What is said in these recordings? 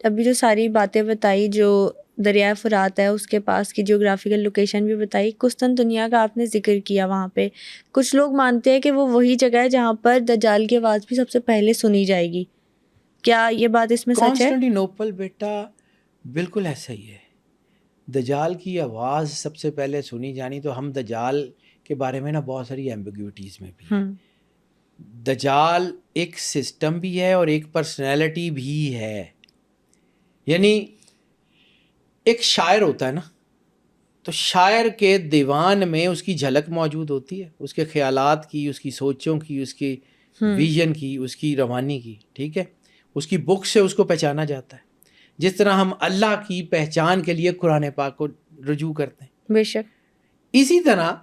ابھی جو ساری باتیں بتائی، جو دریائے فرات ہے اس کے پاس کی جیوگرافیکل لوکیشن بھی بتائی، قسطنطنیہ کا آپ نے ذکر کیا، وہاں پہ کچھ لوگ مانتے ہیں کہ وہ وہی جگہ ہے جہاں پر دجال کی آواز بھی سب سے پہلے سنی جائے گی. کیا یہ بات اس میں سچ ہے؟ کانسٹنٹی نوپل بیٹا بالکل ایسا ہی ہے. دجال کی آواز سب سے پہلے سنی جانی، تو ہم دجال کے بارے میں نا بہت ساری ایمبیگوٹیز میں بھی ہیں. دجال ایک سسٹم بھی ہے اور ایک پرسنالٹی بھی ہے. یعنی ایک شاعر ہوتا ہے نا، تو شاعر کے دیوان میں اس کی جھلک موجود ہوتی ہے، اس کے خیالات کی، اس کی سوچوں کی، اس کی ویژن کی، اس کی روانی کی. ٹھیک ہے، اس کی بک سے اس کو پہچانا جاتا ہے. جس طرح ہم اللہ کی پہچان کے لیے قرآن پاک کو رجوع کرتے ہیں، بے شک. اسی طرح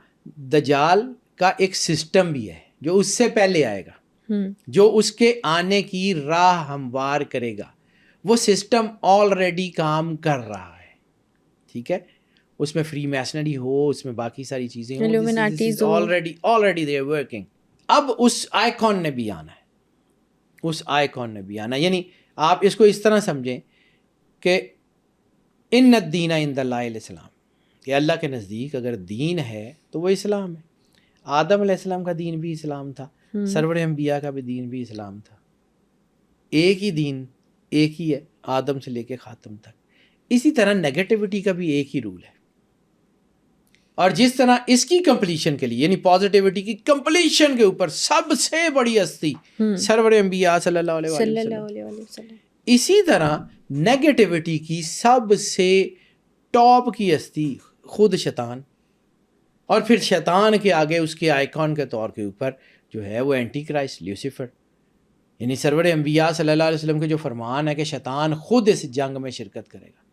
دجال کا ایک سسٹم بھی ہے جو اس سے پہلے آئے گا، جو اس کے آنے کی راہ ہموار کرے گا. وہ سسٹم آلریڈی کام کر رہا ہے. ٹھیک ہے، اس میں فری میسنری ہو، اس میں باقی ساری چیزیں ہوں، آلریڈی دے آر ورکنگ. اب اس آئیکن نے بھی آنا ہے، اس آئیکن نے بھی آنا ہے. یعنی آپ اس کو اس طرح سمجھیں کہ ان الدین عند اللہ الاسلام، کہ اللہ کے نزدیک اگر دین ہے تو وہ اسلام ہے. آدم علیہ السلام کا دین بھی اسلام تھا، سرور انبیاء کا بھی دین بھی اسلام تھا. ایک ہی دین، ایک ہی ہے، آدم سے لے کے خاتم تک. اسی طرح نیگیٹیوٹی کا بھی ایک ہی رول ہے. اور جس طرح اس کی کمپلیشن کے لیے، یعنی پازیٹیوٹی کی کمپلیشن کے اوپر سب سے بڑی ہستی سرور انبیاء صلی اللہ علیہ وسلم، اسی طرح نیگیٹیوٹی کی سب سے ٹاپ کی ہستی خود شیطان. اور پھر شیطان کے آگے اس کے آئیکن کے طور کے اوپر جو ہے وہ اینٹی کرائسٹ لیوسیفر. یعنی سرور انبیاء صلی اللہ علیہ وسلم کے جو فرمان ہے کہ شیطان خود اس جنگ میں شرکت کرے گا،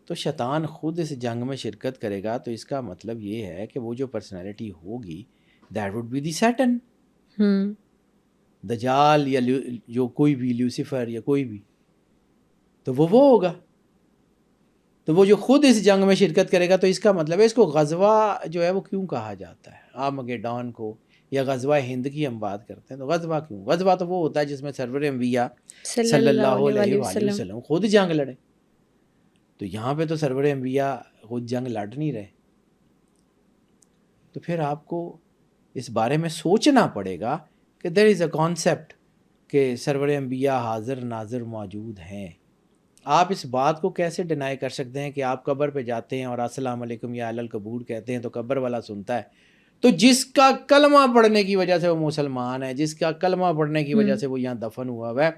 تو شیطان خود اس جنگ میں شرکت کرے گا، تو اس کا مطلب یہ ہے کہ وہ جو پرسنالٹی ہوگی that would be the Satan, دجال یا جو کوئی بھی لیوسیفر یا کوئی بھی، تو وہ ہوگا. تو وہ جو خود اس جنگ میں شرکت کرے گا، تو اس کا مطلب ہے اس کو غزوہ جو ہے وہ کیوں کہا جاتا ہے آرمگیڈون کو، یا غزوہ ہند کی ہم بات کرتے ہیں. تو غزوہ کیوں؟ غزوہ تو وہ ہوتا ہے جس میں سرور انبیاء صلی اللہ علیہ وآلہ وسلم خود جنگ لڑے. تو یہاں پہ تو سرور انبیاء خود جنگ لڑ نہیں رہے. تو پھر آپ کو اس بارے میں سوچنا پڑے گا کہ دیر از اے کانسیپٹ کہ سرور انبیاء حاضر ناظر موجود ہیں. آپ اس بات کو کیسے ڈینائی کر سکتے ہیں کہ آپ قبر پہ جاتے ہیں اور السلام علیکم یا اہل القبور کہتے ہیں تو قبر والا سنتا ہے؟ تو جس کا کلمہ پڑھنے کی وجہ سے وہ مسلمان ہے، جس کا کلمہ پڑھنے کی وجہ سے وہ یہاں دفن ہوا ہے،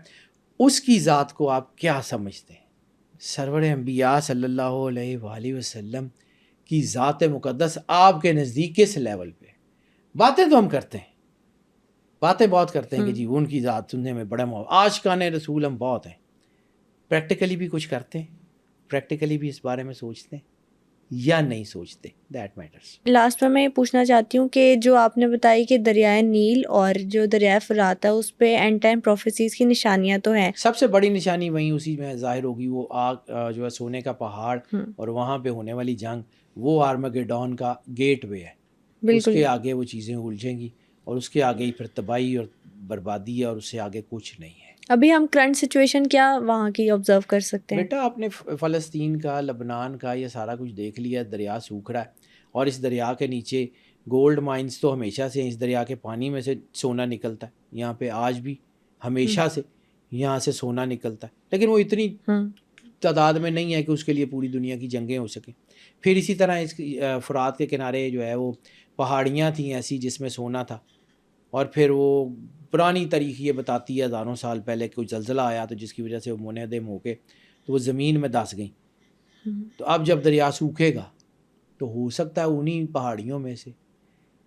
اس کی ذات کو آپ کیا سمجھتے ہیں؟ سرور انبیاء صلی اللہ علیہ وآلہ وسلم کی ذات مقدس آپ کے نزدیک کس لیول پہ؟ باتیں تو ہم کرتے ہیں، باتیں بہت کرتے ہیں کہ جی ان کی ذات سننے میں بڑا عاشقان رسول ہم بہت ہیں. پریکٹیکلی بھی کچھ کرتے ہیں، پریکٹیکلی بھی اس بارے میں سوچتے ہیں یا نہیں سوچتے، دیٹ میٹرز. لاسٹ میں یہ پوچھنا چاہتی ہوں کہ جو آپ نے بتائی کہ دریائے نیل اور جو دریائے فرات ہے اس پہ اینڈ ٹائم پروفیسیز کی نشانیاں تو ہیں، سب سے بڑی نشانی وہیں اسی میں ظاہر ہوگی، وہ آگ جو ہے سونے کا پہاڑ اور وہاں پہ ہونے والی جنگ، وہ آرمگیڈون کا گیٹ وے ہے. اس کے آگے وہ چیزیں الجھیں گی اور اس کے آگے ہی پھر تباہی اور بربادی ہے، اور اس سے آگے کچھ نہیں ہے. ابھی ہم کرنٹ سچویشن کیا وہاں کی آبزرو کر سکتے ہیں؟ بیٹا آپ نے فلسطین کا، لبنان کا، یہ سارا کچھ دیکھ لیا. دریا سوکھ رہا ہے اور اس دریا کے نیچے گولڈ مائنز تو ہمیشہ سے ہیں. اس دریا کے پانی میں سے سونا نکلتا ہے، یہاں پہ آج بھی ہمیشہ سے یہاں سے سونا نکلتا ہے، لیکن وہ اتنی تعداد میں نہیں ہے کہ اس کے لیے پوری دنیا کی جنگیں ہو سکیں. پھر اسی طرح اس فرات کے کنارے جو ہے وہ پہاڑیاں تھیں ایسی جس میں سونا تھا، اور پھر وہ پرانی تاریخ یہ بتاتی ہے ہزاروں سال پہلے کوئی زلزلہ آیا تو جس کی وجہ سے وہ منہدم ہو کے تو وہ زمین میں دس گئیں. تو اب جب دریا سوکھے گا تو ہو سکتا ہے انہی پہاڑیوں میں سے،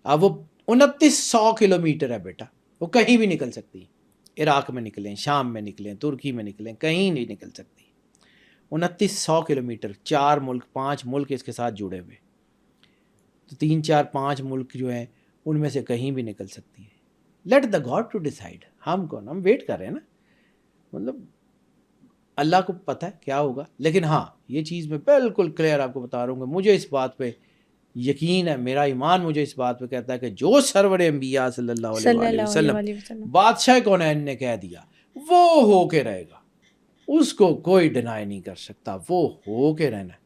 اب وہ 2900 کلومیٹر ہے بیٹا، وہ کہیں بھی نکل سکتی ہے. عراق میں نکلیں، شام میں نکلیں، ترکی میں نکلیں، کہیں نہیں نکل سکتی. 2900 کلومیٹر، 4 ملک 5 ملک اس کے ساتھ جڑے ہوئے، تو 3 4 5 ملک جو ہیں ان میں سے کہیں بھی نکل سکتی ہے. Let the God to decide. ہم کون؟ ہم ویٹ کر رہے ہیں نا، مطلب اللہ کو پتہ ہے کیا ہوگا. لیکن ہاں یہ چیز میں بالکل کلیئر آپ کو بتا رہا ہوں کہ مجھے اس بات پہ یقین ہے، میرا ایمان مجھے اس بات پہ کہتا ہے کہ جو سرور انبیاء صلی اللہ علیہ وسلم بادشاہ کونین نے کہہ دیا وہ ہو کے رہے گا. اس کو کوئی ڈینائی نہیں کر سکتا، وہ ہو کے رہنا ہے،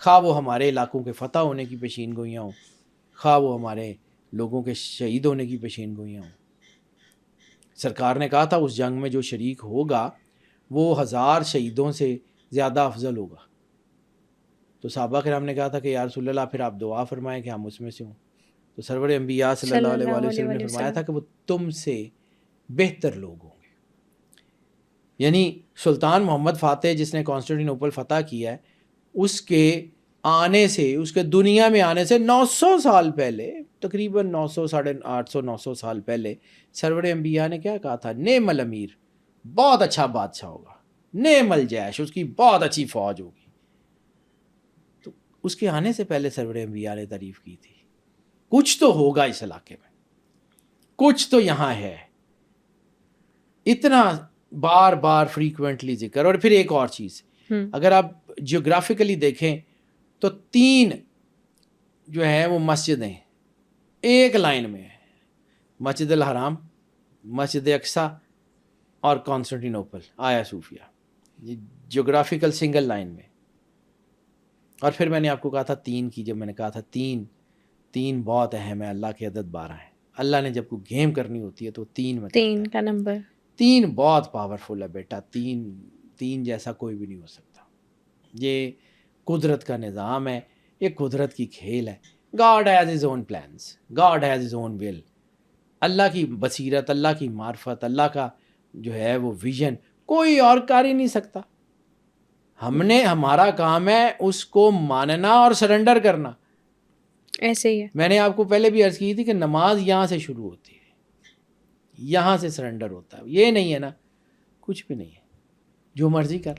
خواہ وہ ہمارے علاقوں کے فتح ہونے کی پیشین گوئیاں ہوں، خواہ وہ ہمارے لوگوں کے شہید ہونے کی پیشین گوئیاں ہوں۔ سرکار نے کہا تھا اس جنگ میں جو شریک ہوگا وہ 1000 شہیدوں سے زیادہ افضل ہوگا، تو صحابہ کرام نے کہا تھا کہ یا رسول اللہ پھر آپ دعا فرمائیں کہ ہم اس میں سے ہوں، تو سرور انبیاء صلی اللہ علیہ وآلہ وسلم نے فرمایا تھا کہ وہ تم سے بہتر لوگ ہوں گے۔ یعنی سلطان محمد فاتح جس نے کانسٹنٹینوپل فتح کیا ہے، اس کے آنے سے، اس کے دنیا میں آنے سے 900 سال پہلے، تقریباً 900 850 900 سال پہلے سرور انبیاء نے کیا کہا تھا؟ نعم الامیر، بہت اچھا بادشاہ ہوگا، نعم الجیش، اس کی بہت اچھی فوج ہوگی۔ تو اس کے آنے سے پہلے سرور انبیاء نے تعریف کی تھی، کچھ تو ہوگا اس علاقے میں، کچھ تو یہاں ہے۔ اتنا بار بار فریکوینٹلی ذکر۔ اور پھر ایک اور چیز، اگر آپ جیوگرافیکلی دیکھیں تو 3 جو ہیں وہ مسجدیں ایک لائن میں ہیں، مسجد الحرام، مسجد اقصیٰ اور کانسٹنٹینوپل آیا صوفیہ، جیوگرافیکل سنگل لائن میں۔ اور پھر میں نے آپ کو کہا تھا 3 کی، جب میں نے کہا تھا 3 بہت اہم ہے، اللہ کے عدد 12 ہیں، اللہ نے جب کوئی گیم کرنی ہوتی ہے تو 3 میں 3 کا نمبر، 3 بہت پاورفل ہے بیٹا، 3 جیسا کوئی بھی نہیں ہو سکتا۔ یہ قدرت کا نظام ہے، یہ قدرت کی کھیل ہے۔ God has his own plans, God has his own will. اللہ کی بصیرت، اللہ کی معرفت، اللہ کا جو ہے وہ ویژن کوئی اور کر ہی نہیں سکتا۔ ہمارا کام ہے اس کو ماننا اور سرنڈر کرنا۔ ایسے ہی ہے، میں نے آپ کو پہلے بھی عرض کی تھی کہ نماز یہاں سے شروع ہوتی ہے، یہاں سے سرنڈر ہوتا ہے، یہ نہیں ہے نا کچھ بھی نہیں ہے، جو مرضی کر